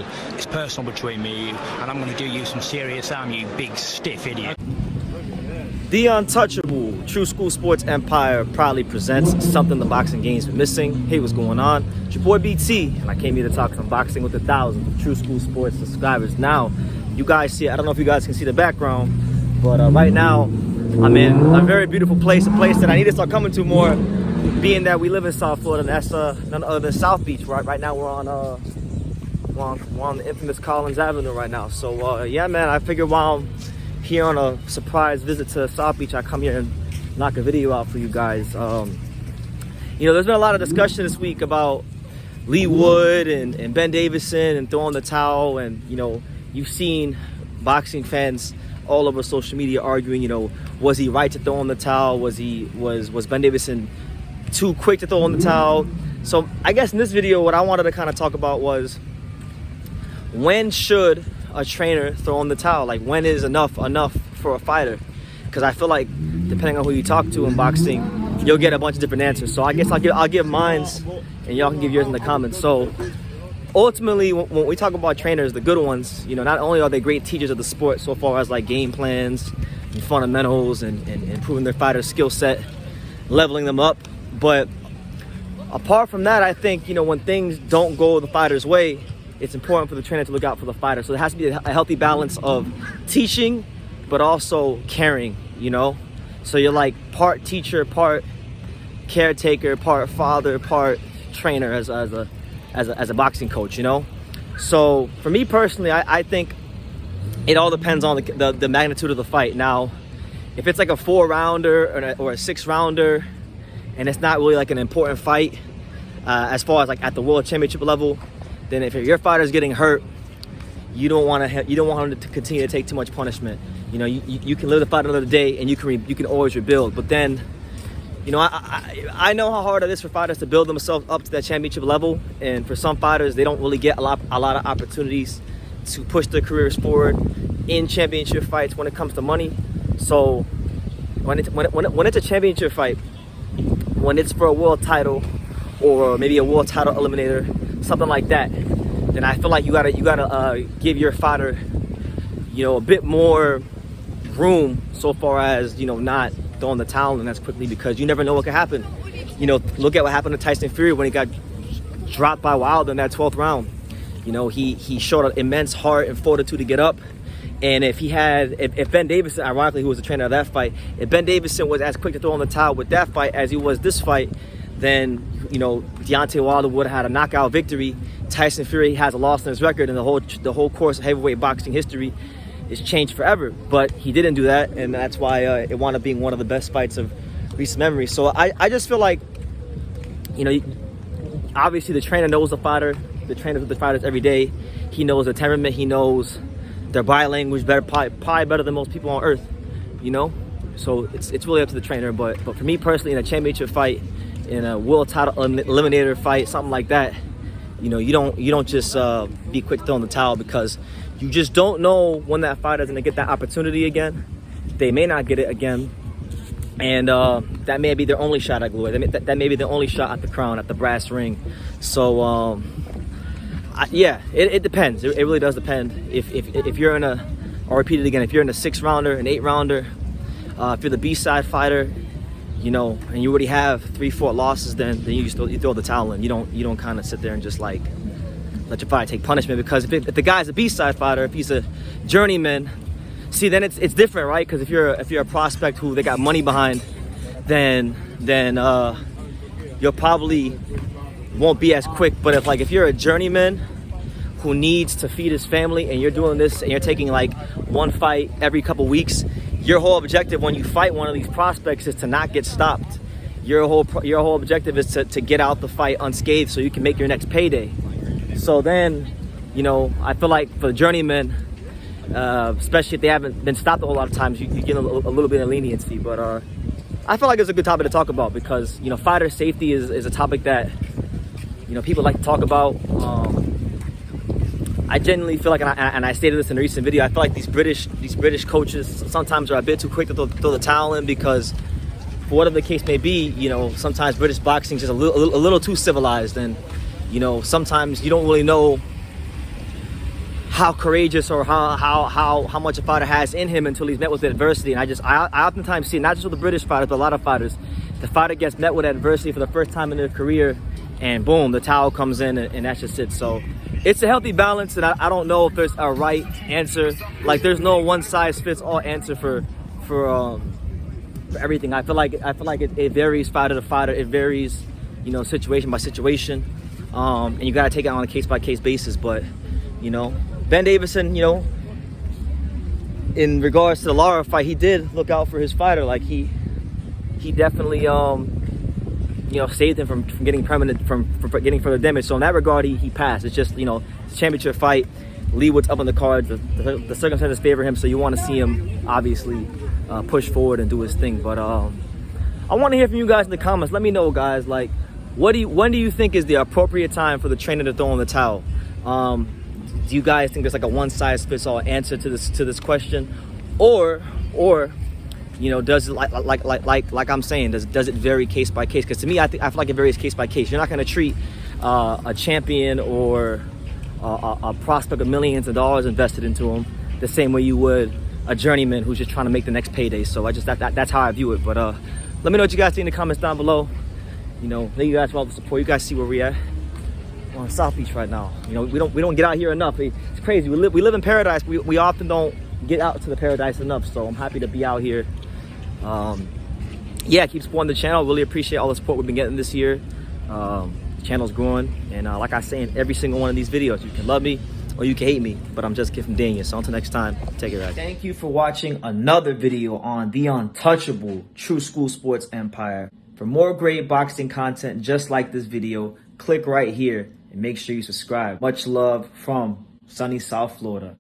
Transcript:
football. It's personal between me and you, and I'm going to do you some serious harm, you big stiff idiot. The Untouchable True School Sports Empire proudly presents something the boxing game's been missing. Hey, what's going on? It's your boy BT, and I came here to talk some boxing with the thousands of True School Sports subscribers. Now, you guys see, I don't know if you guys can see the background, but right now, I'm in a very beautiful place, a place that I need to start coming to more, being that we live in South Florida, and that's none other than South Beach. Right now, we're on the infamous Collins Avenue right now. So, yeah, man, I figured while I'm here on a surprise visit to South Beach, I come here and knock a video out for you guys. You know, there's been a lot of discussion this week about Leigh Wood and Ben Davison and throwing the towel, and you know, you've seen boxing fans all over social media arguing, you know, was he right to throw in the towel? Was Ben Davison too quick to throw in the towel? So I guess in this video, what I wanted to kind of talk about was, when should a trainer throw in the towel? Like, when is enough for a fighter? Because I feel like depending on who you talk to in boxing, you'll get a bunch of different answers. So I guess I'll give mines, and y'all can give yours in the comments. So ultimately, when we talk about trainers, the good ones, you know, not only are they great teachers of the sport so far as like game plans and fundamentals and improving their fighter's skill set, leveling them up, but apart from that, I think, you know, when things don't go the fighter's way, it's important for the trainer to look out for the fighter. So there has to be a healthy balance of teaching, but also caring, you know? So you're like part teacher, part caretaker, part father, part trainer as a boxing coach, you know? So for me personally, I think it all depends on the magnitude of the fight. Now, if it's like a 4-rounder or a 6-rounder, and it's not really like an important fight, as far as like at the world championship level, then if your fighter's getting hurt, you don't want him to continue to take too much punishment. You know, you can live the fight another day, and you can always rebuild. But then, you know, I know how hard it is for fighters to build themselves up to that championship level, and for some fighters, they don't really get a lot of opportunities to push their careers forward in championship fights when it comes to money. So when it's a championship fight, when it's for a world title or maybe a world title eliminator, something like that, then I feel like you gotta give your fighter, you know, a bit more room so far as, you know, not throwing the towel in as quickly, because you never know what could happen. You know, look at what happened to Tyson Fury when he got dropped by Wilder in that 12th round. You know, he showed an immense heart and fortitude to get up. And if Ben Davison, ironically, who was the trainer of that fight, if Ben Davison was as quick to throw in the towel with that fight as he was this fight, then, you know, Deontay Wilder would have had a knockout victory. Tyson Fury has a loss in his record, and the whole course of heavyweight boxing history is changed forever. But he didn't do that, and that's why it wound up being one of the best fights of recent memory. So I just feel like, you know, obviously the trainer knows the fighter. The trainer with the fighters every day. He knows their temperament. He knows their body language better, probably better than most people on earth, you know? So it's really up to the trainer. But for me personally, in a championship fight, in a world title eliminator fight, something like that, you know, you don't just be quick throwing the towel, because you just don't know when that fighter's gonna get that opportunity again. They may not get it again, and that may be their only shot at glory. That may be the only shot at the crown, at the brass ring. So yeah, it depends. It really does depend. If you're in a, I'll repeat it again, if you're in a 6-rounder, an 8-rounder, if you're the B-side fighter, you know, and you already have 3-4 losses, then you throw the towel in. You don't kind of sit there and just like let your fighter take punishment, because if the guy's a B-side fighter, if he's a journeyman, see, then it's different, right? Because if you're a prospect who they got money behind, then you'll probably won't be as quick. But if you're a journeyman who needs to feed his family, and you're doing this and you're taking like one fight every couple weeks, your whole objective when you fight one of these prospects is to not get stopped. Your whole objective is to get out the fight unscathed, so you can make your next payday. So then, you know, I feel like for the journeymen, especially if they haven't been stopped a whole lot of times, you get a little bit of leniency. But I feel like it's a good topic to talk about, because, you know, fighter safety is a topic that, you know, people like to talk about. I genuinely feel like, and I stated this in a recent video, I feel like these British coaches sometimes are a bit too quick to throw the towel in, because for whatever the case may be, you know, sometimes British boxing is just a little too civilized, and, you know, sometimes you don't really know how courageous or how much a fighter has in him until he's met with adversity. And I oftentimes see, not just with the British fighters, but a lot of fighters, the fighter gets met with adversity for the first time in their career, and boom, the towel comes in, and that's just it. So it's a healthy balance, and I don't know if there's a right answer. Like, there's no one size fits all answer for everything. I feel like it varies fighter to fighter. It varies, you know, situation by situation, and you got to take it on a case by case basis. But you know, Ben Davison, you know, in regards to the Lara fight, he did look out for his fighter. Like he definitely you know, saved him from getting permanent from getting further damage. So in that regard, he passed. It's just, you know, it's a championship fight. Lee Wood's up on the card. The circumstances favor him, so you want to see him obviously push forward and do his thing. But I want to hear from you guys in the comments. Let me know, guys. Like, when do you think is the appropriate time for the trainer to throw in the towel? Do you guys think there's like a one size fits all answer to this question, or you know, does it like I'm saying, does it vary case by case? Because to me, I feel like it varies case by case. You're not going to treat a champion or a prospect of millions of dollars invested into him the same way you would a journeyman who's just trying to make the next payday. So that's how I view it. But let me know what you guys think in the comments down below. You know, thank you guys for all the support. You guys see where we at. We're on South Beach right now. You know, we don't get out here enough. It's crazy. We live in paradise. We often don't get out to the paradise enough. So I'm happy to be out here. Yeah, keep supporting the channel. Really appreciate all the support we've been getting this year. The channel's growing, and like I say in every single one of these videos, you can love me or you can hate me, but I'm just a kid from Dania. So until next time, take it right. Thank you for watching another video on the untouchable True School Sports Empire. For more great boxing content just like this video, click right here and make sure you subscribe. Much love from sunny South Florida.